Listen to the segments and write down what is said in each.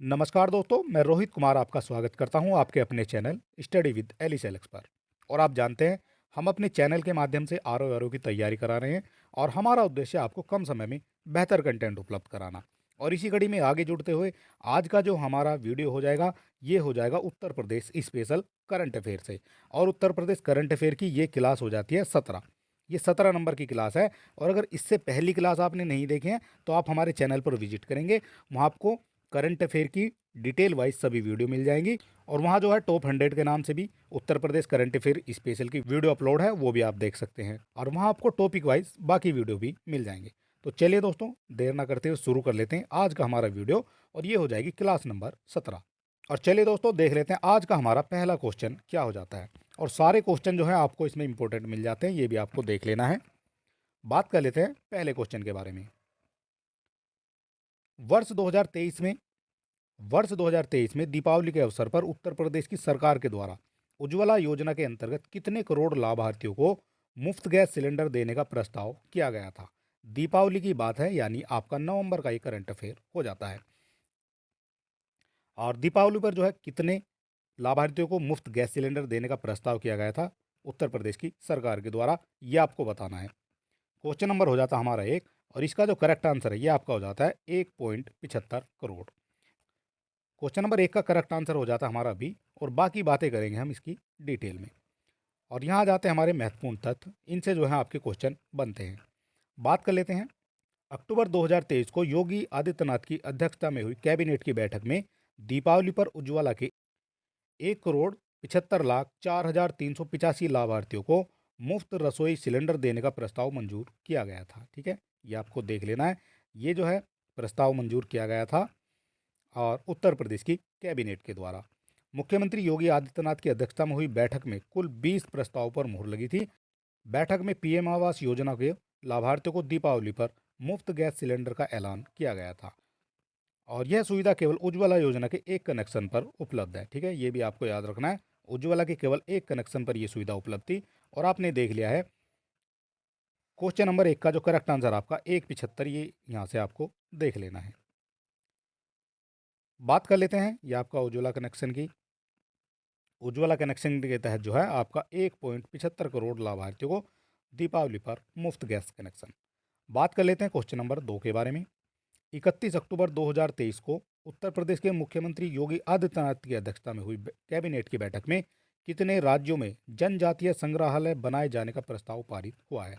नमस्कार दोस्तों, मैं रोहित कुमार आपका स्वागत करता हूं आपके अपने channel study with Alice Alex पर। और आप जानते हैं, हम अपने चैनल के माध्यम से आर की तैयारी करा रहे हैं और हमारा उद्देश्य आपको कम समय में बेहतर कंटेंट उपलब्ध कराना। और इसी कड़ी में आगे जुड़ते हुए आज का जो हमारा वीडियो हो जाएगा, ये हो जाएगा Uttar Pradesh special current affair से। और उत्तर प्रदेश करंट अफेयर की ये क्लास हो जाती है 17। ये 17 नंबर की क्लास है। और अगर इससे पहली क्लास आपने नहीं देखे हैं तो आप हमारे चैनल पर विजिट करेंगे, वहाँ आपको करंट अफेयर की डिटेल वाइज सभी वीडियो मिल जाएंगी। और वहाँ जो है टॉप 100 के नाम से भी Uttar Pradesh current affair special की वीडियो अपलोड है, वो भी आप देख सकते हैं। और वहाँ आपको टॉपिक वाइज बाकी वीडियो भी मिल जाएंगे। तो चलिए दोस्तों, देर ना करते हुए शुरू कर लेते हैं आज का हमारा वीडियो। और ये हो जाएगी क्लास नंबर 17। और चलिए दोस्तों, देख लेते हैं आज का हमारा पहला क्वेश्चन क्या हो जाता है। और सारे क्वेश्चन जो है आपको इसमें इंपॉर्टेंट मिल जाते हैं, ये भी आपको देख लेना है। बात कर लेते हैं पहले क्वेश्चन के बारे में। वर्ष 2023 में वर्ष 2023 में दीपावली के अवसर पर उत्तर प्रदेश की सरकार के द्वारा उज्ज्वला योजना के अंतर्गत कितने करोड़ लाभार्थियों को मुफ्त गैस सिलेंडर देने का प्रस्ताव किया गया था। दीपावली की बात है, यानी आपका नवंबर का ये करंट अफेयर हो जाता है। और दीपावली पर जो है कितने लाभार्थियों को मुफ्त गैस सिलेंडर देने का प्रस्ताव किया गया था उत्तर प्रदेश की सरकार के द्वारा, ये आपको बताना है। क्वेश्चन नंबर हो जाता हमारा एक, और इसका जो करेक्ट आंसर है ये आपका हो जाता है 1.75 करोड़। क्वेश्चन नंबर एक का करेक्ट आंसर हो जाता है हमारा बी। और बाकी बातें करेंगे हम इसकी डिटेल में। और यहाँ जाते हैं हमारे महत्वपूर्ण तथ्य, इनसे जो है आपके क्वेश्चन बनते हैं। बात कर लेते हैं। अक्टूबर 2023 को योगी आदित्यनाथ की अध्यक्षता में हुई कैबिनेट की बैठक में दीपावली पर उज्ज्वला के 1,75,04,385 लाभार्थियों को मुफ्त रसोई सिलेंडर देने का प्रस्ताव मंजूर किया गया था। ठीक है, ये आपको देख लेना है। ये जो है प्रस्ताव मंजूर किया गया था और उत्तर प्रदेश की कैबिनेट के द्वारा। मुख्यमंत्री योगी आदित्यनाथ की अध्यक्षता में हुई बैठक में कुल 20 प्रस्ताव पर मुहर लगी थी। बैठक में पीएम आवास योजना के लाभार्थियों को दीपावली पर मुफ्त गैस सिलेंडर का ऐलान किया गया था। और यह सुविधा केवल उज्ज्वला योजना के एक कनेक्शन पर उपलब्ध है। ठीक है, ये भी आपको याद रखना है। उज्ज्वला के केवल एक कनेक्शन पर यह सुविधा उपलब्ध थी। और आपने देख लिया है क्वेश्चन नंबर एक का जो करेक्ट आंसर आपका 1.75, ये यहाँ से आपको देख लेना है। बात कर लेते हैं ये आपका उज्ज्वला कनेक्शन की। उज्ज्वला कनेक्शन के तहत जो है आपका 1.75 करोड़ लाभार्थियों को दीपावली पर मुफ्त गैस कनेक्शन। बात कर लेते हैं क्वेश्चन नंबर 2 के बारे में। 31 अक्टूबर 2023 को उत्तर प्रदेश के मुख्यमंत्री योगी आदित्यनाथ की अध्यक्षता में हुई कैबिनेट की बैठक में कितने राज्यों में जनजातीय संग्रहालय बनाए जाने का प्रस्ताव पारित हुआ है।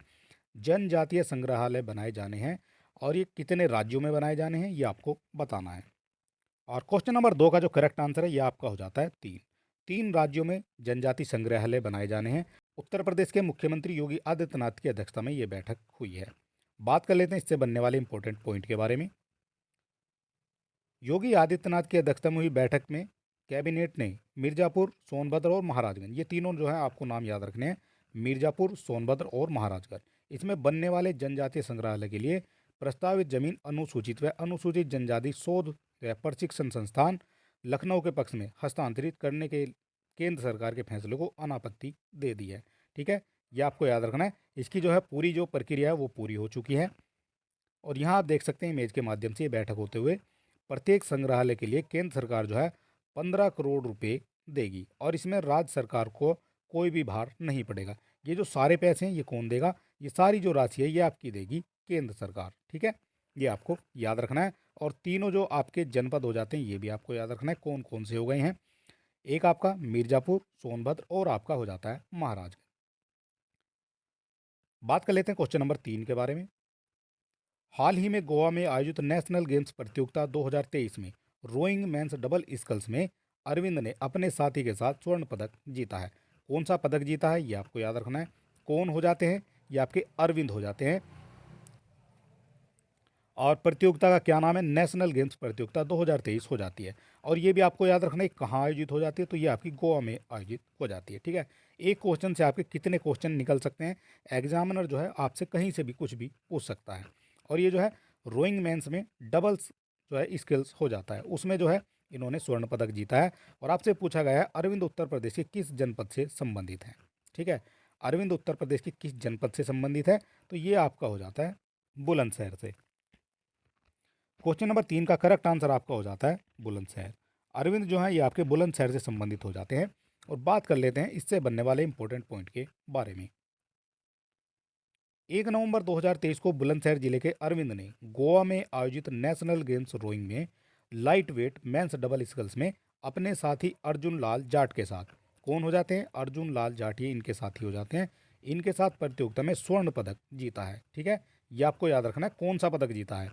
जनजातीय संग्रहालय बनाए जाने हैं, और ये कितने राज्यों में बनाए जाने हैं ये आपको बताना है। और क्वेश्चन नंबर 2 का जो करेक्ट आंसर है ये आपका हो जाता है 3 राज्यों में जनजाति संग्रहालय बनाए जाने हैं। उत्तर प्रदेश के मुख्यमंत्री योगी आदित्यनाथ की अध्यक्षता में ये बैठक हुई है। बात कर लेते हैं इससे बनने वाले इंपॉर्टेंट पॉइंट के बारे में। योगी आदित्यनाथ की अध्यक्षता में हुई बैठक में कैबिनेट ने मिर्जापुर, सोनभद्र और महाराजगंज, ये तीनों जो है आपको नाम याद रखने हैं। मिर्जापुर, सोनभद्र और महाराजगंज, इसमें बनने वाले जनजातीय संग्रहालय के लिए प्रस्तावित जमीन अनुसूचित व अनुसूचित जनजाति शोध व प्रशिक्षण संस्थान लखनऊ के पक्ष में हस्तांतरित करने के केंद्र सरकार के फैसले को अनापत्ति दे दी है। ठीक है, ये आपको याद रखना है। इसकी जो है पूरी जो प्रक्रिया है वो पूरी हो चुकी है। और यहाँ आप देख सकते हैं इमेज के माध्यम से ये बैठक होते हुए प्रत्येक संग्रहालय के लिए केंद्र सरकार जो है 15 करोड़ रुपए देगी, और इसमें राज्य सरकार को कोई भी भार नहीं पड़ेगा। ये जो सारे पैसे हैं ये कौन देगा, ये सारी जो राशि है ये आपकी देगी केंद्र सरकार। ठीक है, ये आपको याद रखना है। और तीनों जो आपके जनपद हो जाते हैं ये भी आपको याद रखना है कौन कौन से हो गए हैं। एक आपका मिर्जापुर, सोनभद्र और आपका हो जाता है महाराजगंज। बात कर लेते हैं क्वेश्चन नंबर 3 के बारे में। हाल ही में गोवा में आयोजित नेशनल गेम्स प्रतियोगिता 2023 में रोइंग मेंस डबल स्कल्स में अरविंद ने अपने साथी के साथ स्वर्ण पदक जीता है। कौन सा पदक जीता है ये आपको याद रखना है। कौन हो जाते हैं, ये आपके अरविंद हो जाते हैं। और प्रतियोगिता का क्या नाम है, नेशनल गेम्स प्रतियोगिता 2023 हो जाती है। और ये भी आपको याद रखना है कहाँ आयोजित हो जाती है, तो ये आपकी गोवा में आयोजित हो जाती है। ठीक है, एक क्वेश्चन से आपके कितने क्वेश्चन निकल सकते हैं। एग्जामिनर जो है आपसे कहीं से भी कुछ भी पूछ सकता है। और ये जो है रोइंग मेंस में डबल्स जो है स्किल्स हो जाता है, उसमें जो है इन्होंने स्वर्ण पदक जीता है। और आपसे पूछा गया है अरविंद उत्तर प्रदेश के किस जनपद से संबंधित हैं। ठीक है, अरविंद उत्तर प्रदेश के किस जनपद से संबंधित है, तो ये आपका हो जाता है बुलंदशहर से। क्वेश्चन नंबर 3 का करेक्ट आंसर आपका हो जाता है बुलंदशहर। अरविंद जो है ये आपके बुलंदशहर से संबंधित हो जाते हैं। और बात कर लेते हैं इससे बनने वाले इंपॉर्टेंट पॉइंट के बारे में। 1 नवंबर 2023 को बुलंदशहर जिले के अरविंद ने गोवा में आयोजित नेशनल गेम्स रोइंग में light weight men's double sculls में अपने साथी अर्जुन लाल जाट के साथ, कौन हो जाते हैं, अर्जुन लाल जाट ये इनके साथी हो जाते हैं, इनके साथ प्रतियोगिता में स्वर्ण पदक जीता है। ठीक है, ये आपको याद रखना है कौन सा पदक जीता है।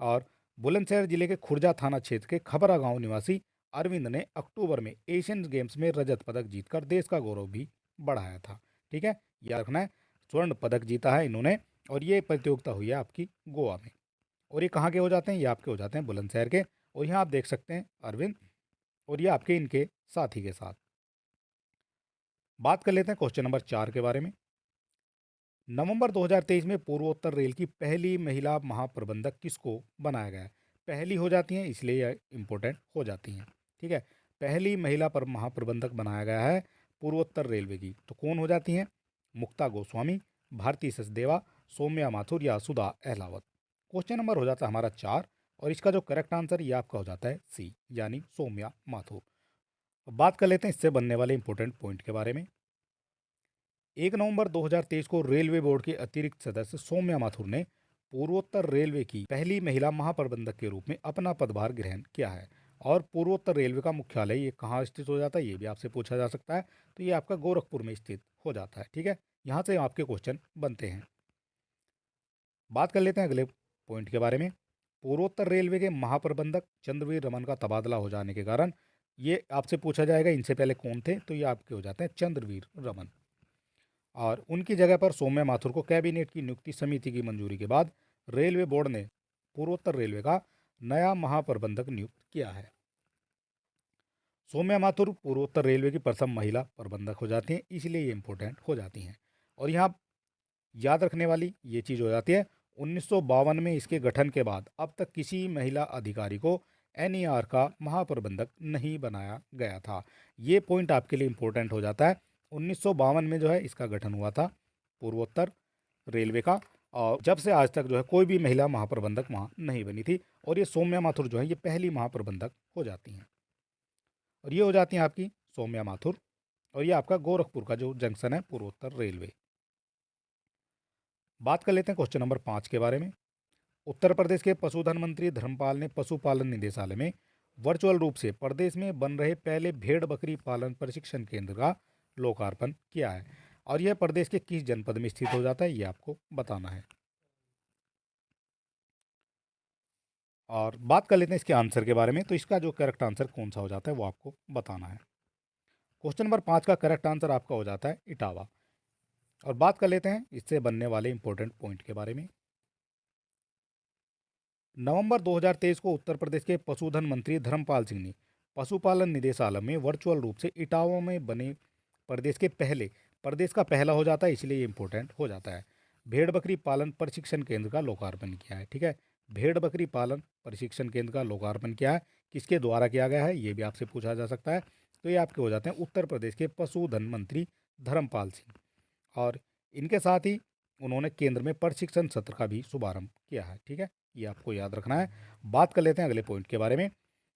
और बुलंदशहर जिले के खुर्जा थाना क्षेत्र के खबरा गांव निवासी अरविंद ने अक्टूबर में एशियन गेम्स में रजत पदक जीतकर देश का गौरव भी बढ़ाया था। ठीक है, याद रखना है स्वर्ण पदक जीता है इन्होंने। और ये प्रतियोगिता हुई है आपकी गोवा में। और ये कहाँ के हो जाते हैं, ये आपके हो जाते हैं बुलंदशहर के। और यहाँ आप देख सकते हैं अरविंद, और ये आपके इनके साथी के साथ। बात कर लेते हैं क्वेश्चन नंबर 4 के बारे में। नवंबर 2023 में पूर्वोत्तर रेल की पहली महिला महाप्रबंधक किसको बनाया गया है। पहली हो जाती हैं इसलिए यह इंपॉर्टेंट हो जाती हैं। ठीक है, पहली महिला पर महाप्रबंधक बनाया गया है पूर्वोत्तर रेलवे की, तो कौन हो जाती हैं, मुक्ता गोस्वामी, भारती सचदेवा, सौम्या माथुर या सुधा अहलावत। क्वेश्चन नंबर हो जाता है हमारा 4। और इसका जो करेक्ट आंसर ये आपका हो जाता है सी, यानी सौम्या माथुर। अब बात कर लेते हैं इससे बनने वाले इंपॉर्टेंट पॉइंट के बारे में। 1 नवंबर 2023 को रेलवे बोर्ड के अतिरिक्त सदस्य सौम्या माथुर ने पूर्वोत्तर रेलवे की पहली महिला महाप्रबंधक के रूप में अपना पदभार ग्रहण किया है। और पूर्वोत्तर रेलवे का मुख्यालय ये कहाँ स्थित हो जाता है, ये भी आपसे पूछा जा सकता है। तो ये आपका गोरखपुर में स्थित हो जाता है। ठीक है, यहाँ से आपके क्वेश्चन बनते हैं। बात कर लेते हैं अगले पॉइंट के बारे में। पूर्वोत्तर रेलवे के महाप्रबंधक चंद्रवीर रमन का तबादला हो जाने के कारण ये आपसे पूछा जाएगा इनसे पहले कौन थे, तो ये आपके हो जाते हैं चंद्रवीर रमन। और उनकी जगह पर सौम्या माथुर को कैबिनेट की नियुक्ति समिति की मंजूरी के बाद रेलवे बोर्ड ने पूर्वोत्तर रेलवे का नया महाप्रबंधक नियुक्त किया है। सौम्या माथुर पूर्वोत्तर रेलवे की प्रथम महिला प्रबंधक हो जाती हैं, इसलिए ये इंपॉर्टेंट हो जाती हैं। और यहाँ याद रखने वाली ये चीज़ हो जाती है 1952 में इसके गठन के बाद अब तक किसी महिला अधिकारी को एनईआर का महाप्रबंधक नहीं बनाया गया था। ये पॉइंट आपके लिए इंपॉर्टेंट हो जाता है। 1952 में जो है इसका गठन हुआ था पूर्वोत्तर रेलवे का। और जब से आज तक जो है कोई भी महिला महाप्रबंधक वहाँ नहीं बनी थी। और ये सौम्या माथुर जो है ये पहली महाप्रबंधक हो जाती हैं। और ये हो जाती हैं आपकी सौम्या माथुर। और ये आपका गोरखपुर का जो जंक्शन है पूर्वोत्तर रेलवे। बात कर लेते हैं क्वेश्चन नंबर 5 के बारे में। उत्तर प्रदेश के पशुधन मंत्री धर्मपाल ने पशुपालन निदेशालय में वर्चुअल रूप से प्रदेश में बन रहे पहले भेड़ बकरी पालन प्रशिक्षण केंद्र का लोकार्पण किया है। और यह प्रदेश के किस जनपद में स्थित हो जाता है, ये आपको बताना है। और बात कर लेते हैं इसके आंसर के बारे में। तो इसका जो करेक्ट आंसर कौन सा हो जाता है वो आपको बताना है। क्वेश्चन नंबर 5 का करेक्ट आंसर आपका हो जाता है इटावा। और बात कर लेते हैं इससे बनने वाले इंपॉर्टेंट पॉइंट के बारे में। नवंबर 2023 को उत्तर प्रदेश के पशुधन मंत्री धर्मपाल सिंह ने पशुपालन निदेशालय में वर्चुअल रूप से इटावा में बने प्रदेश का पहला हो जाता है, इसलिए ये इंपॉर्टेंट हो जाता है, भेड़ बकरी पालन प्रशिक्षण केंद्र का लोकार्पण किया है। ठीक है, भेड़ बकरी पालन प्रशिक्षण केंद्र का लोकार्पण किया है, किसके द्वारा किया गया है ये भी आपसे पूछा जा सकता है। तो ये आपके हो जाते हैं उत्तर प्रदेश के पशुधन मंत्री धर्मपाल सिंह। और इनके साथ ही उन्होंने केंद्र में प्रशिक्षण सत्र का भी शुभारंभ किया है। ठीक है, ये आपको याद रखना है। बात कर लेते हैं अगले पॉइंट के बारे में।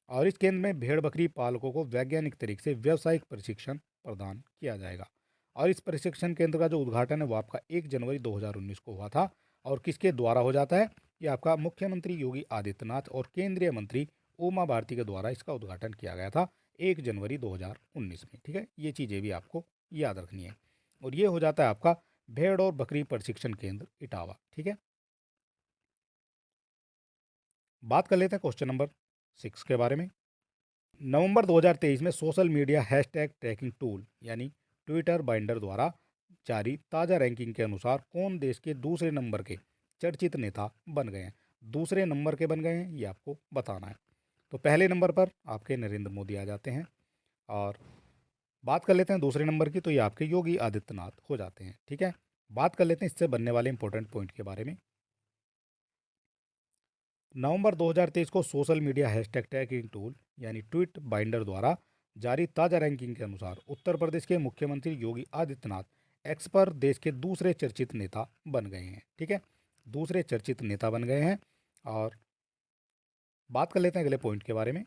और इस केंद्र में भेड़ बकरी पालकों को वैज्ञानिक तरीके से व्यावसायिक प्रशिक्षण प्रदान किया जाएगा। और इस प्रशिक्षण केंद्र का जो उद्घाटन है वो आपका 1 जनवरी 2019 को हुआ था। और किसके द्वारा हो जाता है, ये आपका मुख्यमंत्री योगी आदित्यनाथ और केंद्रीय मंत्री उमा भारती के द्वारा इसका उद्घाटन किया गया था 1 जनवरी 2019 में। ठीक है, ये चीज़ें भी आपको याद रखनी है। और ये हो जाता है आपका भेड़ और बकरी प्रशिक्षण केंद्र इटावा। ठीक है, बात कर लेते हैं क्वेश्चन नंबर 6 के बारे में। नवंबर 2023 में social media hashtag tracking tool यानी ट्विटर बाइंडर द्वारा जारी ताज़ा रैंकिंग के अनुसार कौन देश के दूसरे नंबर के चर्चित नेता बन गए हैं। दूसरे नंबर के बन गए हैं ये आपको बताना है। तो पहले नंबर पर आपके नरेंद्र मोदी आ जाते हैं। और बात कर लेते हैं दूसरे नंबर की, तो ये आपके योगी आदित्यनाथ हो जाते हैं। ठीक है, बात कर लेते हैं इससे बनने वाले इंपॉर्टेंट पॉइंट के बारे में। नवंबर 2023 को social media hashtag tracking tool यानी ट्वीट बाइंडर द्वारा जारी ताज़ा रैंकिंग के अनुसार उत्तर प्रदेश के मुख्यमंत्री योगी आदित्यनाथ एक्स पर देश के दूसरे चर्चित नेता बन गए हैं। ठीक है, दूसरे चर्चित नेता बन गए हैं। और बात कर लेते हैं अगले पॉइंट के बारे में।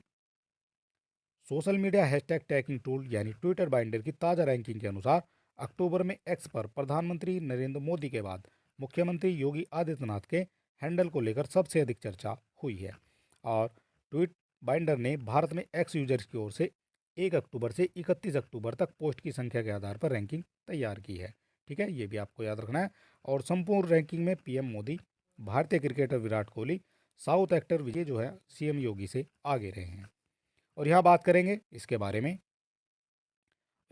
Social media hashtag tracking tool यानी ट्विटर बाइंडर की ताज़ा रैंकिंग के अनुसार अक्टूबर में एक्स पर प्रधानमंत्री नरेंद्र मोदी के बाद मुख्यमंत्री योगी आदित्यनाथ के हैंडल को लेकर सबसे अधिक चर्चा हुई है। और ट्वीट बाइंडर ने भारत में एक्स यूजर्स की ओर से 1 अक्टूबर से 31 अक्टूबर तक पोस्ट की संख्या के आधार पर रैंकिंग तैयार की है। ठीक है, ये भी आपको याद रखना है। और संपूर्ण रैंकिंग में पीएम मोदी, भारतीय cricketer Virat Kohli, south actor Vijay जो है सीएम योगी से आगे रहे हैं। और यहाँ बात करेंगे इसके बारे में।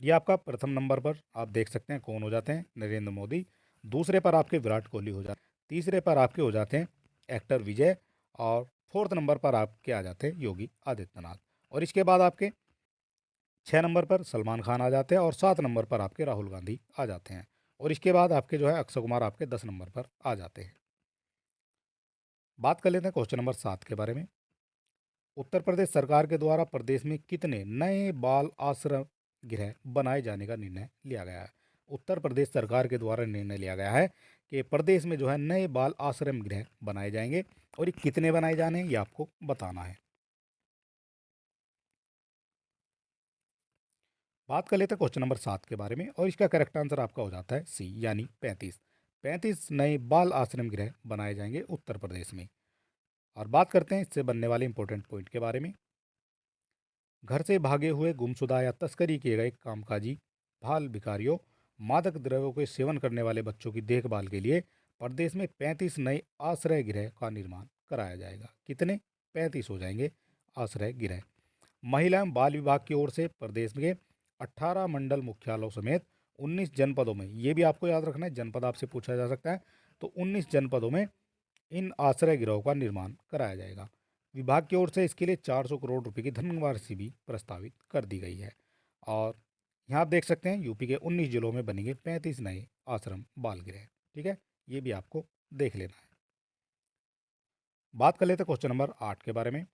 ये आपका प्रथम नंबर पर आप देख सकते हैं कौन हो जाते हैं, नरेंद्र मोदी। दूसरे पर आपके विराट कोहली हो जाते हैं। तीसरे पर आपके हो जाते हैं एक्टर विजय। और फोर्थ नंबर पर आपके आ जाते हैं योगी आदित्यनाथ। और इसके बाद आपके 6 नंबर पर सलमान खान आ जाते हैं और 7 नंबर पर आपके राहुल गांधी आ जाते हैं। और इसके बाद आपके जो है अक्षय कुमार आपके 10 नंबर पर आ जाते हैं। बात कर लेते हैं क्वेश्चन नंबर 7 के बारे में। उत्तर प्रदेश सरकार के द्वारा प्रदेश में कितने नए बाल आश्रय गृह बनाए जाने का निर्णय लिया गया है। उत्तर प्रदेश सरकार के द्वारा निर्णय लिया गया है कि प्रदेश में जो है नए बाल आश्रय गृह बनाए जाएंगे। और ये कितने बनाए जाने हैं ये आपको बताना है। बात कर लेते हैं क्वेश्चन नंबर 7 के बारे में और इसका करेक्ट आंसर आपका हो जाता है सी यानी 35। 35 नए बाल आश्रम गृह बनाए जाएंगे उत्तर प्रदेश में। और बात करते हैं इससे बनने वाले इंपॉर्टेंट पॉइंट के बारे में। घर से भागे हुए, गुमशुदा या तस्करी किए गए कामकाजी बाल भिखारियों, मादक द्रव्यों के सेवन करने वाले बच्चों की देखभाल के लिए प्रदेश में 35 नए आश्रय गृह का निर्माण कराया जाएगा। कितने? 35 हो जाएंगे आश्रय गृह। महिला एवं बाल विभाग की ओर से प्रदेश के 18 मंडल मुख्यालयों समेत 19 जनपदों में, ये भी आपको याद रखना है, जनपद आपसे पूछा जा सकता है, तो 19 जनपदों में इन आश्रय गृहों का निर्माण कराया जाएगा। विभाग की ओर से इसके लिए 400 करोड़ रुपए की धनराशि भी प्रस्तावित कर दी गई है। और यहाँ आप देख सकते हैं यूपी के 19 जिलों में बनेंगे 35 नए आश्रम बाल गृह। ठीक है, ये भी आपको देख लेना है। बात कर लेते हैं क्वेश्चन नंबर 8 के बारे में।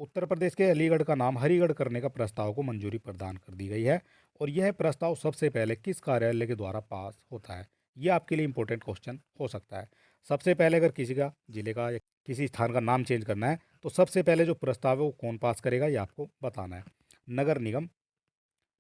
उत्तर प्रदेश के अलीगढ़ का नाम हरिगढ़ करने का प्रस्ताव को मंजूरी प्रदान कर दी गई है। और यह प्रस्ताव सबसे पहले किस कार्यालय के द्वारा पास होता है? यह आपके लिए इंपॉर्टेंट क्वेश्चन हो सकता है। सबसे पहले अगर किसी का जिले का या किसी स्थान का नाम चेंज करना है तो सबसे पहले जो प्रस्ताव है वो कौन पास करेगा ये आपको बताना है। नगर निगम,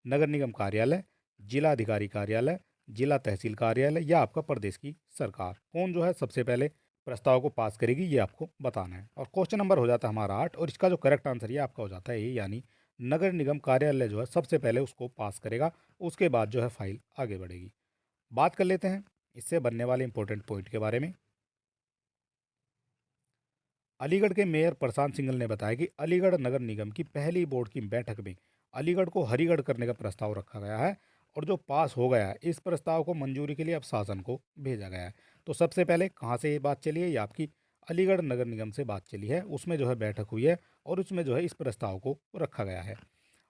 नगर निगम कार्यालय, जिला अधिकारी कार्यालय, जिला तहसील कार्यालय या आपका प्रदेश की सरकार, कौन जो है सबसे पहले प्रस्ताव को पास करेगी ये आपको बताना है। और क्वेश्चन नंबर हो जाता है हमारा 8 और इसका जो करेक्ट आंसर ये आपका हो जाता है ये, यानी नगर निगम कार्यालय जो है सबसे पहले उसको पास करेगा, उसके बाद जो है फाइल आगे बढ़ेगी। बात कर लेते हैं इससे बनने वाले इंपॉर्टेंट पॉइंट के बारे में। अलीगढ़ के मेयर प्रशांत सिंघल ने बताया कि अलीगढ़ नगर निगम की पहली बोर्ड की बैठक में अलीगढ़ को हरिगढ़ करने का प्रस्ताव रखा गया है। और जो पास हो गया है इस प्रस्ताव को मंजूरी के लिए अब शासन को भेजा गया है। तो सबसे पहले कहाँ से ये बात चली है? ये आपकी अलीगढ़ नगर निगम से बात चली है, उसमें जो है बैठक हुई है और उसमें जो है इस प्रस्ताव को रखा गया है।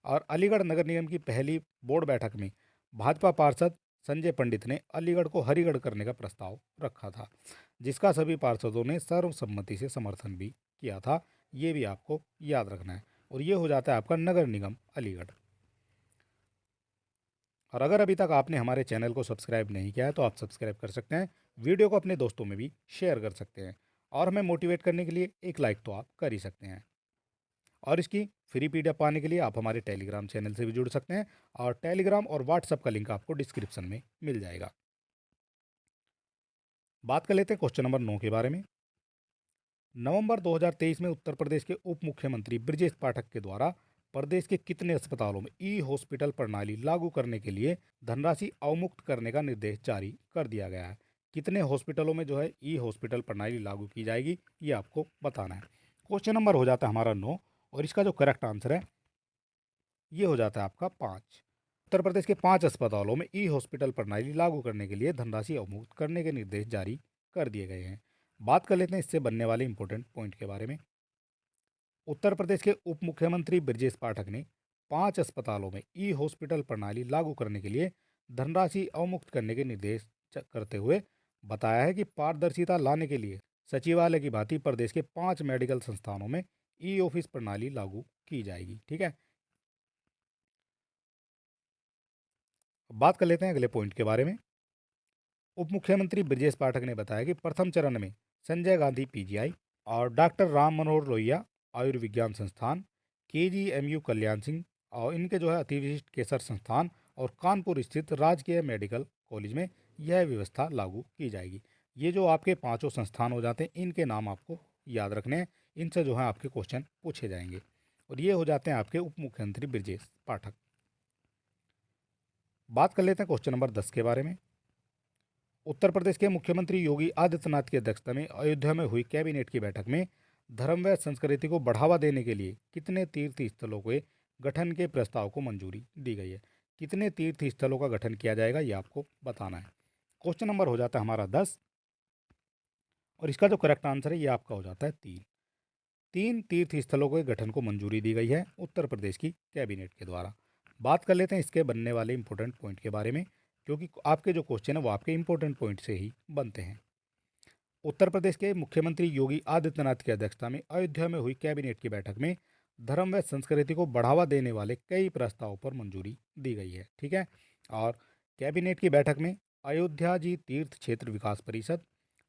और अलीगढ़ नगर निगम की पहली बोर्ड बैठक में भाजपा पार्षद संजय पंडित ने अलीगढ़ को हरिगढ़ करने का प्रस्ताव रखा था, जिसका सभी पार्षदों ने सर्वसम्मति से समर्थन भी किया था। ये भी आपको याद रखना है। और ये हो जाता है आपका नगर निगम अलीगढ़। और अगर अभी तक आपने हमारे चैनल को सब्सक्राइब नहीं किया है तो आप सब्सक्राइब कर सकते हैं, वीडियो को अपने दोस्तों में भी शेयर कर सकते हैं और हमें मोटिवेट करने के लिए एक लाइक तो आप कर ही सकते हैं। और इसकी फ्री पीडीएफ पाने के लिए आप हमारे टेलीग्राम चैनल से भी जुड़ सकते हैं और टेलीग्राम और व्हाट्सएप का लिंक आपको डिस्क्रिप्शन में मिल जाएगा। बात कर लेते हैं क्वेश्चन नंबर 9 के बारे में। नवंबर 2023 में उत्तर प्रदेश के उप मुख्यमंत्री ब्रजेश पाठक के द्वारा प्रदेश के कितने अस्पतालों में ई हॉस्पिटल प्रणाली लागू करने के लिए धनराशि अवमुक्त करने का निर्देश जारी कर दिया गया है? कितने हॉस्पिटलों में जो है ई हॉस्पिटल प्रणाली लागू की जाएगी ये आपको बताना है। क्वेश्चन नंबर हो जाता है हमारा 9 और इसका जो करेक्ट आंसर है ये हो जाता है आपका 5। उत्तर प्रदेश के 5 अस्पतालों में ई हॉस्पिटल प्रणाली लागू करने के लिए धनराशि अवमुक्त करने के निर्देश जारी कर दिए गए हैं। बात कर लेते हैं इससे बनने वाले इंपॉर्टेंट पॉइंट के बारे में। उत्तर प्रदेश के उप मुख्यमंत्री ब्रजेश पाठक ने 5 अस्पतालों में ई हॉस्पिटल प्रणाली लागू करने के लिए धनराशि अवमुक्त करने के निर्देश करते हुए बताया है कि पारदर्शिता लाने के लिए सचिवालय की भांति प्रदेश के 5 मेडिकल संस्थानों में ई ऑफिस प्रणाली लागू की जाएगी। ठीक है, अब बात कर लेते हैं अगले पॉइंट के बारे में। उप मुख्यमंत्री ब्रजेश पाठक ने बताया कि प्रथम चरण में संजय गांधी पीजीआई और डॉक्टर राम मनोहर लोहिया आयुर्विज्ञान संस्थान, केजीएमयू कल्याण सिंह और इनके जो है अतिविशिष्ट केसर संस्थान और कानपुर स्थित राजकीय मेडिकल कॉलेज में यह व्यवस्था लागू की जाएगी। ये जो आपके पांचों संस्थान हो जाते हैं, इनके नाम आपको याद रखने हैं। इनसे जो है आपके क्वेश्चन पूछे जाएंगे। और ये हो जाते हैं आपके उप मुख्यमंत्री ब्रजेश पाठक। बात कर लेते हैं क्वेश्चन नंबर 10 के बारे में। उत्तर प्रदेश के मुख्यमंत्री योगी आदित्यनाथ की अध्यक्षता में अयोध्या में हुई कैबिनेट की बैठक में धर्म व संस्कृति को बढ़ावा देने के लिए कितने तीर्थ स्थलों के गठन के प्रस्ताव को मंजूरी दी गई है। कितने तीर्थ स्थलों का गठन किया जाएगा ये आपको बताना है। क्वेश्चन नंबर हो जाता है हमारा 10 और इसका जो करेक्ट आंसर है ये आपका हो जाता है 3। 3 तीर्थ स्थलों के गठन को मंजूरी दी गई है उत्तर प्रदेश की कैबिनेट के द्वारा। बात कर लेते हैं इसके बनने वाले इंपॉर्टेंट पॉइंट के बारे में, क्योंकि आपके जो क्वेश्चन है वो आपके इंपॉर्टेंट पॉइंट से ही बनते हैं। उत्तर प्रदेश के मुख्यमंत्री योगी आदित्यनाथ की अध्यक्षता में अयोध्या में हुई कैबिनेट की बैठक में धर्म व संस्कृति को बढ़ावा देने वाले कई प्रस्तावों पर मंजूरी दी गई है। ठीक है। और कैबिनेट की बैठक में अयोध्या जी तीर्थ क्षेत्र विकास परिषद,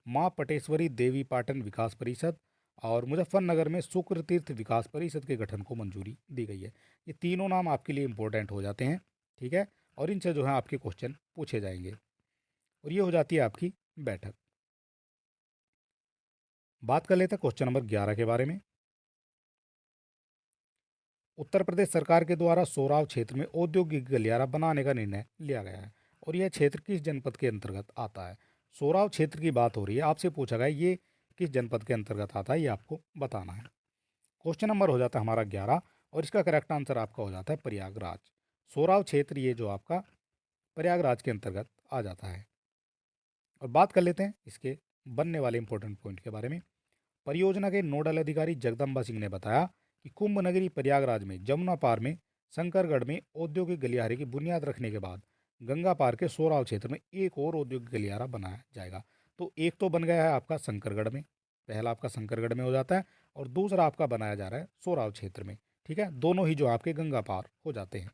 माँ पटेश्वरी देवी पाटन विकास परिषद और मुजफ्फरनगर में शुक्र तीर्थ विकास परिषद के गठन को मंजूरी दी गई है। ये तीनों नाम आपके लिए इंपॉर्टेंट हो जाते हैं। ठीक है। और इनसे जो है आपके क्वेश्चन पूछे जाएंगे। और ये हो जाती है आपकी बैठक। बात कर लेते हैं क्वेश्चन नंबर 11 के बारे में। उत्तर प्रदेश सरकार के द्वारा सोराव क्षेत्र में औद्योगिक गलियारा बनाने का निर्णय लिया गया है और यह क्षेत्र किस जनपद के अंतर्गत आता है। सोराव क्षेत्र की बात हो रही है, आपसे पूछा गया ये किस जनपद के अंतर्गत आता है, ये आपको बताना है। क्वेश्चन नंबर हो जाता है हमारा 11 और इसका करेक्ट आंसर आपका हो जाता है प्रयागराज। सोराव क्षेत्र ये जो आपका प्रयागराज के अंतर्गत आ जाता है। और बात कर लेते हैं इसके बनने वाले इंपॉर्टेंट पॉइंट के बारे में। परियोजना के नोडल अधिकारी जगदम्बा सिंह ने बताया कि कुंभ नगरी प्रयागराज में जमुना पार में शंकरगढ़ में औद्योगिक गलियारे की बुनियाद रखने के बाद गंगा पार के सोराव क्षेत्र में एक और औद्योगिक गलियारा बनाया जाएगा। तो एक तो बन गया है आपका शंकरगढ़ में, पहला आपका शंकरगढ़ में हो जाता है और दूसरा आपका बनाया जा रहा है सोराव क्षेत्र में। ठीक है। दोनों ही जो आपके गंगा पार हो जाते हैं।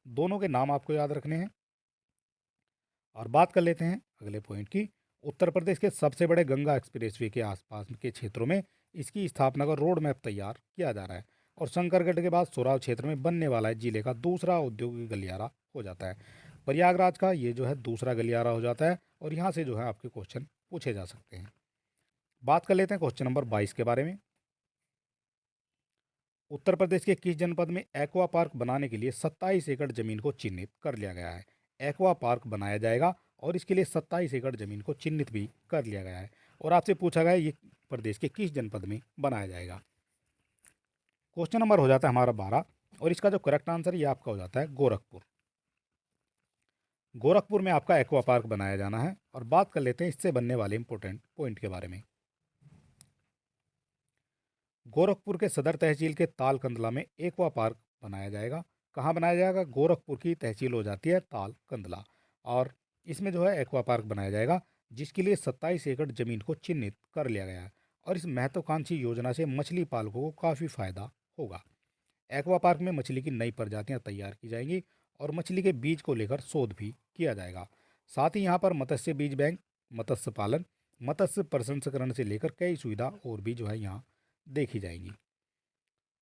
दोनों के नाम आपको याद रखने हैं। और बात कर लेते हैं अगले पॉइंट की। उत्तर प्रदेश के सबसे बड़े गंगा एक्सप्रेसवे के आसपास के क्षेत्रों में इसकी स्थापना का रोड मैप तैयार किया जा रहा है और शंकरगढ़ के बाद सोराव क्षेत्र में बनने वाला है जिले का दूसरा औद्योगिक गलियारा हो जाता है। प्रयागराज का ये जो है दूसरा गलियारा हो जाता है और यहाँ से जो है आपके क्वेश्चन पूछे जा सकते हैं। बात कर लेते हैं क्वेश्चन नंबर 22 के बारे में। उत्तर प्रदेश के किस जनपद में एक्वा पार्क बनाने के लिए 27 एकड़ जमीन को चिन्हित कर लिया गया है। एक्वा पार्क बनाया जाएगा और इसके लिए 27 एकड़ जमीन को चिन्हित भी कर लिया गया है और आपसे पूछा गया है ये प्रदेश के किस जनपद में बनाया जाएगा। क्वेश्चन नंबर हो जाता है हमारा 12 और इसका जो करेक्ट आंसर ये आपका हो जाता है गोरखपुर। गोरखपुर में आपका एक्वा पार्क बनाया जाना है। और बात कर लेते हैं इससे बनने वाले इंपॉर्टेंट पॉइंट के बारे में। गोरखपुर के सदर तहसील के ताल कंदला में एक्वा पार्क बनाया जाएगा। कहाँ बनाया जाएगा? गोरखपुर की तहसील हो जाती है ताल कंदला और इसमें जो है एक्वा पार्क बनाया जाएगा जिसके लिए 27 एकड़ जमीन को चिन्हित कर लिया गया है और इस महत्वाकांक्षी योजना से मछली पालकों को काफ़ी फायदा होगा। एक्वा पार्क में मछली की नई प्रजातियां तैयार की जाएंगी और मछली के बीज को लेकर शोध भी किया जाएगा। साथ ही यहाँ पर मत्स्य बीज बैंक, मत्स्य पालन, मत्स्य प्रसंस्करण से लेकर कई सुविधा और भी जो है यहाँ देखी जाएंगी।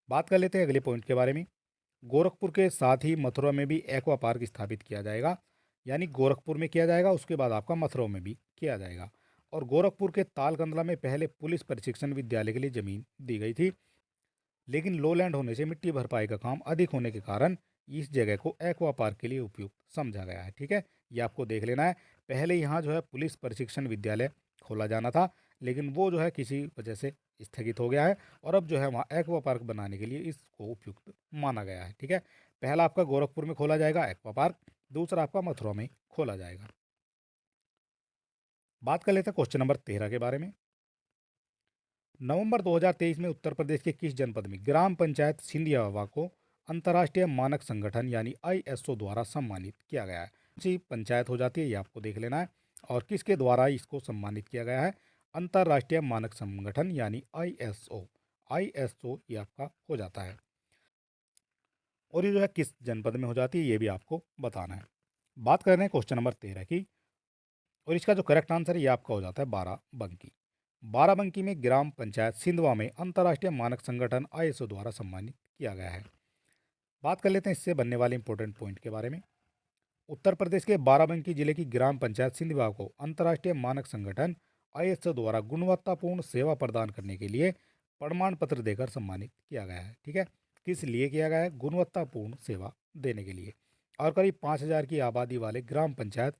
बात कर लेते हैं अगले पॉइंट के बारे में। गोरखपुर के साथ ही मथुरा में भी एक्वा पार्क स्थापित किया जाएगा, यानी गोरखपुर में किया जाएगा उसके बाद आपका मथुरा में भी किया जाएगा। और गोरखपुर के तालकंदला में पहले पुलिस प्रशिक्षण विद्यालय के लिए जमीन दी गई थी, लेकिन लोलैंड होने से मिट्टी भरपाई का काम अधिक होने के कारण इस जगह को एक्वा पार्क के लिए उपयुक्त समझा गया है। ठीक है। ये आपको देख लेना है। पहले यहाँ जो है पुलिस प्रशिक्षण विद्यालय खोला जाना था, लेकिन वो जो है किसी वजह से स्थगित हो गया है और अब जो है वहाँ एक्वा पार्क बनाने के लिए इसको उपयुक्त माना गया है। ठीक है। पहला आपका गोरखपुर में खोला जाएगा एक्वा पार्क, दूसरा आपका मथुरा में खोला जाएगा। बात कर लेते हैं क्वेश्चन नंबर 13 के बारे में। नवंबर 2023 में उत्तर प्रदेश के किस जनपद में ग्राम पंचायत सिंधियावा को अंतर्राष्ट्रीय मानक संगठन यानी आईएसओ द्वारा सम्मानित किया गया है। जी पंचायत हो जाती है, ये आपको देख लेना है। और किसके द्वारा इसको सम्मानित किया गया है? अंतर्राष्ट्रीय मानक संगठन यानी आईएसओ। आईएसओ ये आपका हो जाता है और ये जो है किस जनपद में हो जाती है ये भी आपको बताना है। बात कर रहे हैं क्वेश्चन नंबर 13 की और इसका जो करेक्ट आंसर है ये आपका हो जाता है बाराबंकी। बाराबंकी में ग्राम पंचायत सिंधवा में अंतर्राष्ट्रीय मानक संगठन आईएसओ द्वारा सम्मानित किया गया है। बात कर लेते हैं इससे बनने वाले इंपॉर्टेंट पॉइंट के बारे में। उत्तर प्रदेश के बाराबंकी जिले की ग्राम पंचायत सिंधवा को अंतर्राष्ट्रीय मानक संगठन आईएसओ द्वारा गुणवत्तापूर्ण सेवा प्रदान करने के लिए प्रमाण पत्र देकर सम्मानित किया गया है। ठीक है, किस लिए किया गया है? गुणवत्तापूर्ण सेवा देने के लिए। और करीब 5,000 की आबादी वाले ग्राम पंचायत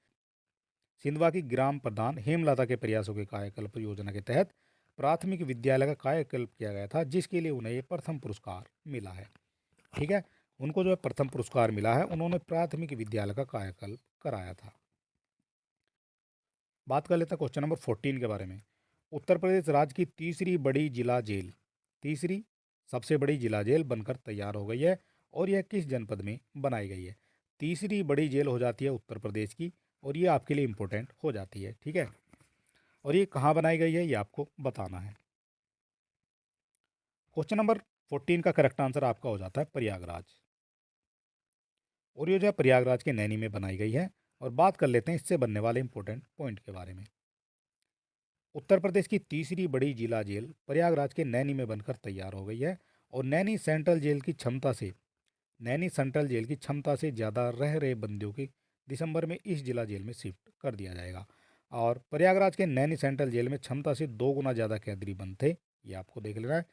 सिंधवा की ग्राम प्रधान हेमलता के प्रयासों के कायाकल्प योजना के तहत प्राथमिक विद्यालय का कायाकल्प किया गया था, जिसके लिए उन्हें ये प्रथम पुरस्कार मिला है। ठीक है, उनको जो है प्रथम पुरस्कार मिला है, उन्होंने प्राथमिक विद्यालय का कायाकल्प कराया था। बात कर लेते हैं क्वेश्चन नंबर 14 के बारे में। उत्तर प्रदेश राज्य की तीसरी सबसे बड़ी जिला जेल बनकर तैयार हो गई है और यह किस जनपद में बनाई गई है? तीसरी बड़ी जेल हो जाती है उत्तर प्रदेश की और ये आपके लिए इंपॉर्टेंट हो जाती है। ठीक है, और ये कहाँ बनाई गई है ये आपको बताना है। क्वेश्चन नंबर 14 का करेक्ट आंसर आपका हो जाता है प्रयागराज, और ये जो है प्रयागराज के नैनी में बनाई गई है। और बात कर लेते हैं इससे बनने वाले इंपॉर्टेंट पॉइंट के बारे में। उत्तर प्रदेश की तीसरी बड़ी जिला जेल प्रयागराज के नैनी में बनकर तैयार हो गई है और नैनी सेंट्रल जेल की क्षमता से ज़्यादा रह रहे बंदियों की दिसंबर में इस जिला जेल में शिफ्ट कर दिया जाएगा। और प्रयागराज के नैनी सेंट्रल जेल में क्षमता से 2 गुना ज़्यादा कैदी बंद थे, ये आपको देख लेना है।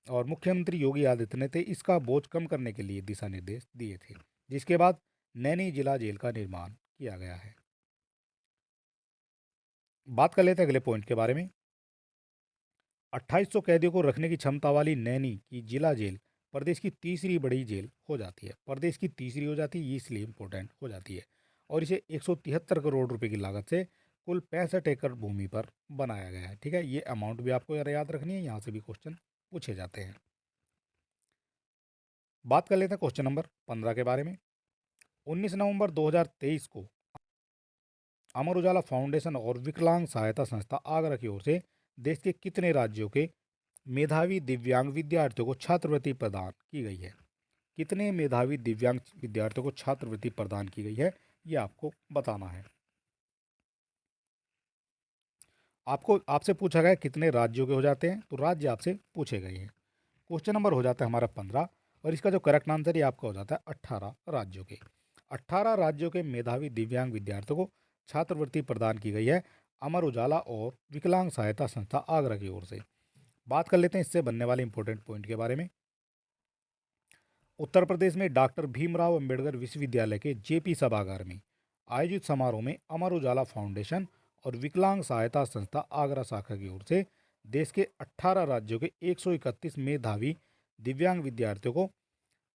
और मुख्यमंत्री योगी आदित्यनाथ ने इसका बोझ कम करने के लिए दिशा निर्देश दिए थे, जिसके बाद नैनी जिला जेल का निर्माण किया गया है। बात कर लेते हैं अगले पॉइंट के बारे में। 2800 कैदियों को रखने की क्षमता वाली नैनी की जिला जेल प्रदेश की तीसरी बड़ी जेल हो जाती है। प्रदेश की तीसरी हो जाती है, ये इसलिए इंपॉर्टेंट हो जाती है। और इसे 173 करोड़ रुपए की लागत से कुल 65 एकड़ भूमि पर बनाया गया है। ठीक है, ये अमाउंट भी आपको याद रखनी है, यहाँ से भी क्वेश्चन पूछे जाते हैं। बात कर लेते हैं क्वेश्चन नंबर 15 के बारे में। 19 नवंबर 2023 को अमर उजाला फाउंडेशन और विकलांग सहायता संस्था आगरा की ओर से देश के कितने राज्यों के मेधावी दिव्यांग विद्यार्थियों को छात्रवृत्ति प्रदान की गई है? कितने मेधावी दिव्यांग विद्यार्थियों को छात्रवृत्ति प्रदान की गई है, ये आपको बताना है। आपको आपसे पूछा गया कितने राज्यों के हो जाते हैं, तो राज्य आपसे पूछे गए हैं। क्वेश्चन नंबर हो जाता है हमारा 15 और इसका जो करेक्ट आंसर ये आपका हो जाता है 18 राज्यों के। 18 राज्यों के मेधावी दिव्यांग विद्यार्थियों को छात्रवृत्ति प्रदान की गई है अमर उजाला और विकलांग सहायता संस्था आगरा की ओर से। बात कर लेते हैं इससे बनने वाले इंपॉर्टेंट पॉइंट के बारे में। उत्तर प्रदेश में डॉक्टर भीमराव अंबेडकर विश्वविद्यालय के जेपी सभागार में आयोजित समारोह में अमर उजाला फाउंडेशन और विकलांग सहायता संस्था आगरा शाखा की ओर से देश के 18 राज्यों के 131 मेधावी दिव्यांग विद्यार्थियों को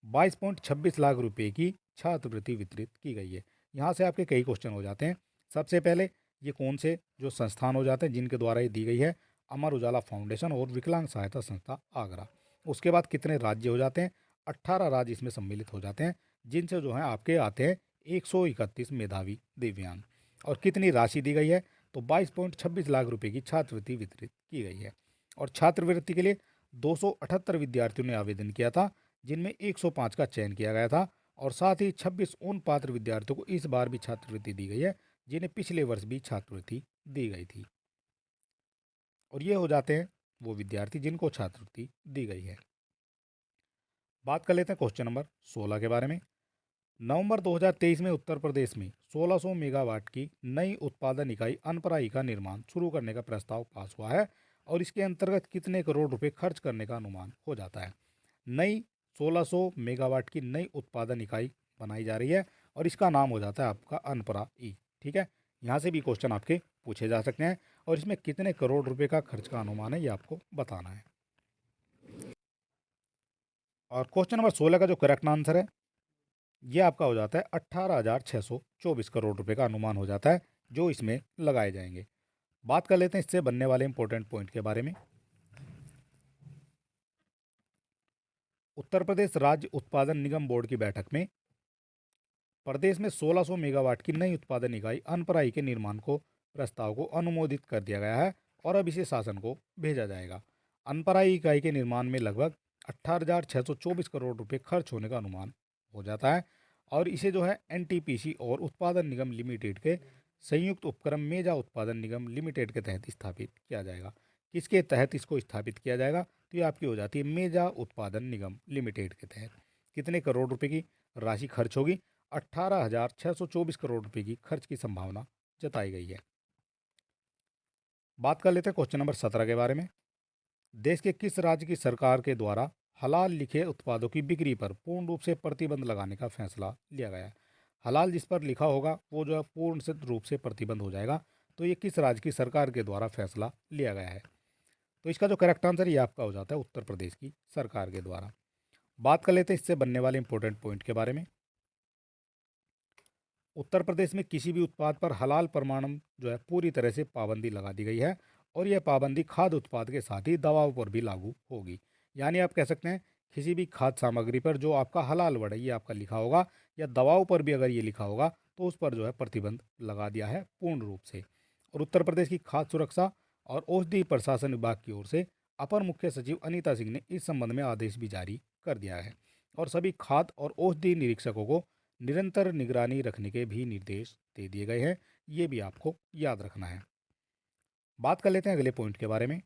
22.26 लाख रुपए की छात्रवृत्ति वितरित की गई है। यहाँ से आपके कई क्वेश्चन हो जाते हैं। सबसे पहले ये कौन से जो संस्थान हो जाते हैं जिनके द्वारा ये दी गई है? अमर उजाला फाउंडेशन और विकलांग सहायता संस्था आगरा। उसके बाद कितने राज्य हो जाते हैं? 18 राज्य इसमें सम्मिलित हो जाते हैं, जिनसे जो है आपके आते हैं 131 मेधावी दिव्यांग। और कितनी राशि दी गई है? तो 22.26 लाख रुपए की छात्रवृत्ति वितरित की गई है। और छात्रवृत्ति के लिए 278 विद्यार्थियों ने आवेदन किया था, जिनमें 105 का चयन किया गया था। और साथ ही 26 उन पात्र विद्यार्थियों को इस बार भी छात्रवृत्ति दी गई है, जिन्हें पिछले वर्ष भी छात्रवृत्ति दी गई थी। और ये हो जाते हैं वो विद्यार्थी जिनको छात्रवृत्ति दी गई है। बात कर लेते हैं क्वेश्चन नंबर 16 के बारे में। नवंबर 2023 में उत्तर प्रदेश में 1600 मेगावाट की नई उत्पादन इकाई अनपराई का निर्माण शुरू करने का प्रस्ताव पास हुआ है और इसके अंतर्गत कितने करोड़ रुपए खर्च करने का अनुमान हो जाता है? नई 1600 मेगावाट की नई उत्पादन इकाई बनाई जा रही है और इसका नाम हो जाता है आपका अनपरा ई। ठीक है, यहाँ से भी क्वेश्चन आपके पूछे जा सकते हैं और इसमें कितने करोड़ रुपए का खर्च का अनुमान है ये आपको बताना है। और क्वेश्चन नंबर 16 का जो करेक्ट आंसर है ये आपका हो जाता है 18,624 करोड़ रुपए का अनुमान हो जाता है जो इसमें लगाए जाएंगे। बात कर लेते हैं इससे बनने वाले इंपॉर्टेंट पॉइंट के बारे में। उत्तर प्रदेश राज्य उत्पादन निगम बोर्ड की बैठक में प्रदेश में 1600 मेगावाट की नई उत्पादन इकाई अनपराई के निर्माण को प्रस्ताव को अनुमोदित कर दिया गया है और अब इसे शासन को भेजा जाएगा। अनपराई इकाई के निर्माण में लगभग 18,624 करोड़ रुपए खर्च होने का अनुमान हो जाता है और इसे जो है एनटीपीसी और उत्पादन निगम लिमिटेड के संयुक्त उपक्रम मेजा उत्पादन निगम लिमिटेड के तहत स्थापित किया जाएगा। किसके तहत इसको स्थापित किया जाएगा, तो ये आपकी हो जाती है मेजा उत्पादन निगम लिमिटेड के तहत। कितने करोड़ रुपए की राशि खर्च होगी? 18,624 करोड़ रुपए की खर्च की संभावना जताई गई है। बात कर लेते हैं क्वेश्चन नंबर 17 के बारे में। देश के किस राज्य की सरकार के द्वारा हलाल लिखे उत्पादों की बिक्री पर पूर्ण रूप से प्रतिबंध लगाने का फैसला लिया गया है? हलाल जिस पर लिखा होगा वो जो है पूर्ण से रूप से प्रतिबंध हो जाएगा। तो ये किस राज्य की सरकार के द्वारा फैसला लिया गया है? तो इसका जो करेक्ट आंसर ये आपका हो जाता है उत्तर प्रदेश की सरकार के द्वारा। बात कर लेते हैं इससे बनने वाले इंपॉर्टेंट पॉइंट के बारे में। उत्तर प्रदेश में किसी भी उत्पाद पर हलाल प्रमाणन जो है पूरी तरह से पाबंदी लगा दी गई है, और यह पाबंदी खाद्य उत्पाद के साथ ही दवाओं पर भी लागू होगी। यानी आप कह सकते हैं किसी भी खाद्य सामग्री पर जो आपका हलाल वर्ड है ये आपका लिखा होगा, या दवाओं पर भी अगर ये लिखा होगा तो उस पर जो है प्रतिबंध लगा दिया है पूर्ण रूप से। और उत्तर प्रदेश की खाद्य सुरक्षा और औषधि प्रशासन विभाग की ओर से अपर मुख्य सचिव अनीता सिंह ने इस संबंध में आदेश भी जारी कर दिया है, और सभी खाद्य और औषधि निरीक्षकों को निरंतर निगरानी रखने के भी निर्देश दे दिए गए हैं। ये भी आपको याद रखना है। बात कर लेते हैं अगले पॉइंट के बारे में।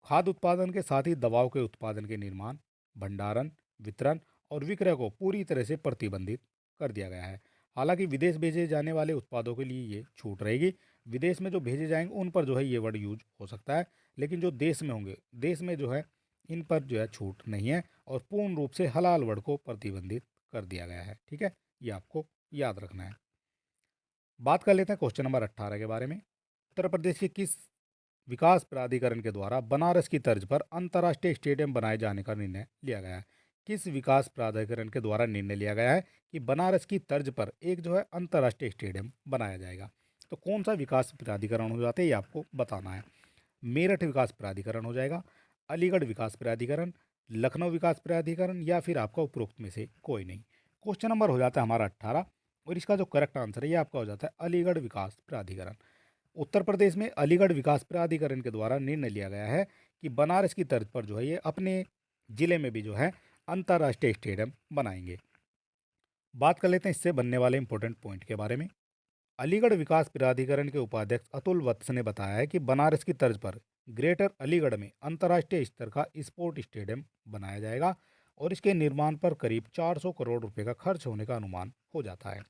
खाद्य उत्पादन के साथ ही दवाओं के उत्पादन के निर्माण, भंडारण, वितरण और विक्रय को पूरी तरह से प्रतिबंधित कर दिया गया है। हालांकि विदेश भेजे जाने वाले उत्पादों के लिए ये छूट रहेगी। विदेश में जो भेजे जाएंगे उन पर जो है ये वर्ड यूज हो सकता है, लेकिन जो देश में होंगे, देश में जो है इन पर जो है छूट नहीं है, और पूर्ण रूप से हलाल वर्ड को प्रतिबंधित कर दिया गया है। ठीक है, ये आपको याद रखना है। बात कर लेते हैं क्वेश्चन नंबर 18 के बारे में। उत्तर प्रदेश के किस विकास प्राधिकरण के द्वारा बनारस की तर्ज पर अंतर्राष्ट्रीय स्टेडियम बनाए जाने का निर्णय लिया गया है? किस विकास प्राधिकरण के द्वारा निर्णय लिया गया है कि बनारस की तर्ज पर एक जो है अंतर्राष्ट्रीय स्टेडियम बनाया जाएगा? तो कौन सा विकास प्राधिकरण हो जाता है ये आपको बताना है। मेरठ विकास प्राधिकरण हो जाएगा, अलीगढ़ विकास प्राधिकरण, लखनऊ विकास प्राधिकरण, या फिर आपका उपरोक्त में से कोई नहीं। क्वेश्चन नंबर हो जाता है हमारा 18, और इसका जो करेक्ट आंसर है ये आपका हो जाता है अलीगढ़ विकास प्राधिकरण। उत्तर प्रदेश में अलीगढ़ विकास प्राधिकरण के द्वारा निर्णय लिया गया है कि बनारस की तर्ज पर जो है ये अपने जिले में भी जो है अंतर्राष्ट्रीय स्टेडियम बनाएंगे। बात कर लेते हैं इससे बनने वाले इंपॉर्टेंट पॉइंट के बारे में। अलीगढ़ विकास प्राधिकरण के उपाध्यक्ष अतुल वत्स ने बताया है कि बनारस की तर्ज पर ग्रेटर अलीगढ़ में अंतर्राष्ट्रीय स्तर का स्पोर्ट स्टेडियम बनाया जाएगा, और इसके निर्माण पर करीब 400 करोड़ रुपए का खर्च होने का अनुमान हो जाता है।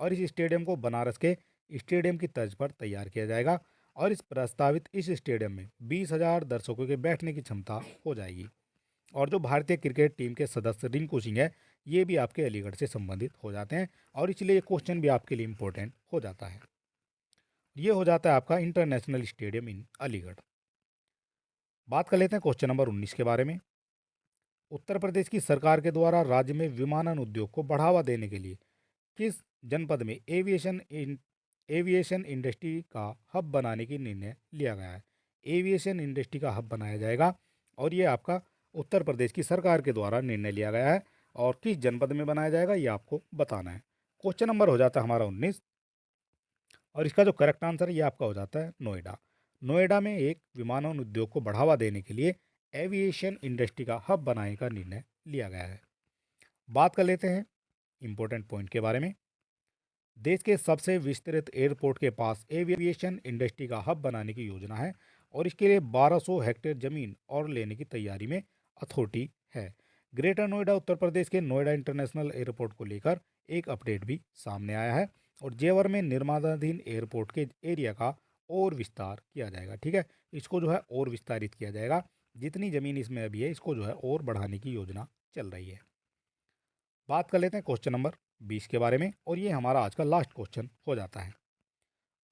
और इस स्टेडियम को बनारस के स्टेडियम की तर्ज पर तैयार किया जाएगा, और इस प्रस्तावित इस स्टेडियम में 20,000 दर्शकों के बैठने की क्षमता हो जाएगी। और जो भारतीय क्रिकेट टीम के सदस्य रिंकू सिंह है ये भी आपके अलीगढ़ से संबंधित हो जाते हैं, और इसलिए ये क्वेश्चन भी आपके लिए इम्पोर्टेंट हो जाता है। ये हो जाता है आपका इंटरनेशनल स्टेडियम इन अलीगढ़। बात कर लेते हैं क्वेश्चन नंबर 19 के बारे में। उत्तर प्रदेश की सरकार के द्वारा राज्य में विमानन उद्योग को बढ़ावा देने के लिए किस जनपद में एविएशन इंडस्ट्री का हब बनाने की निर्णय लिया गया है? एविएशन इंडस्ट्री का हब बनाया जाएगा, और ये आपका उत्तर प्रदेश की सरकार के द्वारा निर्णय लिया गया है, और किस जनपद में बनाया जाएगा ये आपको बताना है। क्वेश्चन नंबर हो जाता है हमारा 19, और इसका जो करेक्ट आंसर है ये आपका हो जाता है नोएडा। नोएडा में एक विमानन उद्योग को बढ़ावा देने के लिए एविएशन इंडस्ट्री का हब बनाने का निर्णय लिया गया है। बात कर लेते हैं इंपॉर्टेंट पॉइंट के बारे में। देश के सबसे विस्तृत एयरपोर्ट के पास एविएशन इंडस्ट्री का हब बनाने की योजना है, और इसके लिए 1200 हेक्टेयर जमीन और लेने की तैयारी में अथॉरिटी है। ग्रेटर नोएडा उत्तर प्रदेश के नोएडा इंटरनेशनल एयरपोर्ट को लेकर एक अपडेट भी सामने आया है, और जेवर में निर्माणाधीन एयरपोर्ट के एरिया का और विस्तार किया जाएगा। ठीक है, इसको जो है और विस्तारित किया जाएगा। जितनी ज़मीन इसमें अभी है इसको जो है और बढ़ाने की योजना चल रही है। बात कर लेते हैं क्वेश्चन नंबर 20 के बारे में, और ये हमारा आज का लास्ट क्वेश्चन हो जाता है।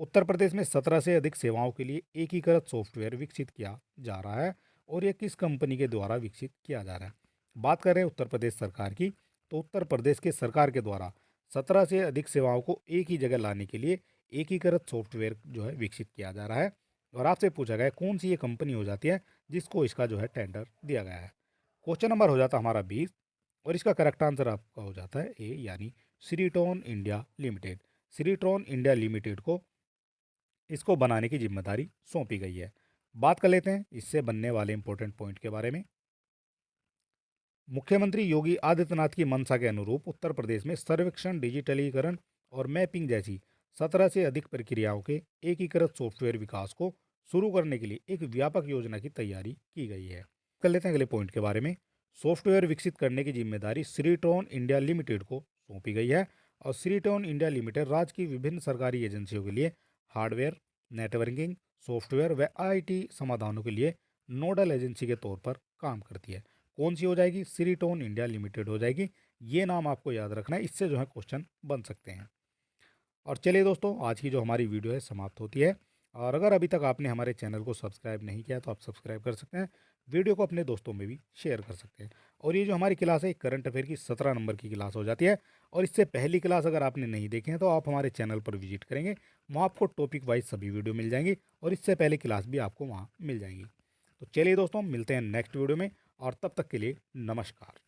उत्तर प्रदेश में 17 से अधिक सेवाओं के लिए एकीकृत सॉफ्टवेयर विकसित किया जा रहा है, और ये किस कंपनी के द्वारा विकसित किया जा रहा है? बात कर रहे हैं उत्तर प्रदेश सरकार की, तो उत्तर प्रदेश के सरकार के द्वारा 17 से अधिक सेवाओं को एक ही जगह लाने के लिए एकीकृत सॉफ्टवेयर जो है विकसित किया जा रहा है, और आपसे पूछा गया है कौन सी ये कंपनी हो जाती है जिसको इसका जो है टेंडर दिया गया है। क्वेश्चन नंबर हो जाता है हमारा 20, और इसका करेक्ट आंसर आपका हो जाता है ए, यानी श्रीटोन इंडिया लिमिटेड। श्रीटोन इंडिया लिमिटेड को इसको बनाने की जिम्मेदारी सौंपी गई है। बात कर लेते हैं इससे बनने वाले इंपॉर्टेंट पॉइंट के बारे में। मुख्यमंत्री योगी आदित्यनाथ की मंशा के अनुरूप उत्तर प्रदेश में सर्वेक्षण, डिजिटलीकरण और मैपिंग जैसी 17 से अधिक प्रक्रियाओं के एकीकृत सॉफ्टवेयर विकास को शुरू करने के लिए एक व्यापक योजना की तैयारी की गई है। कर लेते हैं अगले पॉइंट के बारे में। सॉफ्टवेयर विकसित करने की जिम्मेदारी श्रीटोन इंडिया लिमिटेड को सौंपी गई है और श्रीटोन इंडिया लिमिटेड राज्य की विभिन्न सरकारी एजेंसियों के लिए हार्डवेयर, नेटवर्किंग, सॉफ्टवेयर व आईटी समाधानों के लिए नोडल एजेंसी के तौर पर काम करती है। कौन सी हो जाएगी? श्रीटोन इंडिया लिमिटेड हो जाएगी। ये नाम आपको याद रखना है, इससे जो है क्वेश्चन बन सकते हैं। और चलिए दोस्तों, आज की जो हमारी वीडियो है समाप्त होती है। और अगर अभी तक आपने हमारे चैनल को सब्सक्राइब नहीं किया तो आप सब्सक्राइब कर सकते हैं। वीडियो को अपने दोस्तों में भी शेयर कर सकते हैं। और ये जो हमारी क्लास है करंट अफेयर की 17 नंबर की क्लास हो जाती है। और इससे पहली क्लास अगर आपने नहीं देखे हैं तो आप हमारे चैनल पर विजिट करेंगे, वहाँ आपको टॉपिक वाइज सभी वीडियो मिल जाएंगी और इससे पहले क्लास भी आपको वहाँ मिल जाएंगी। तो चलिए दोस्तों, मिलते हैं नेक्स्ट वीडियो में और तब तक के लिए नमस्कार।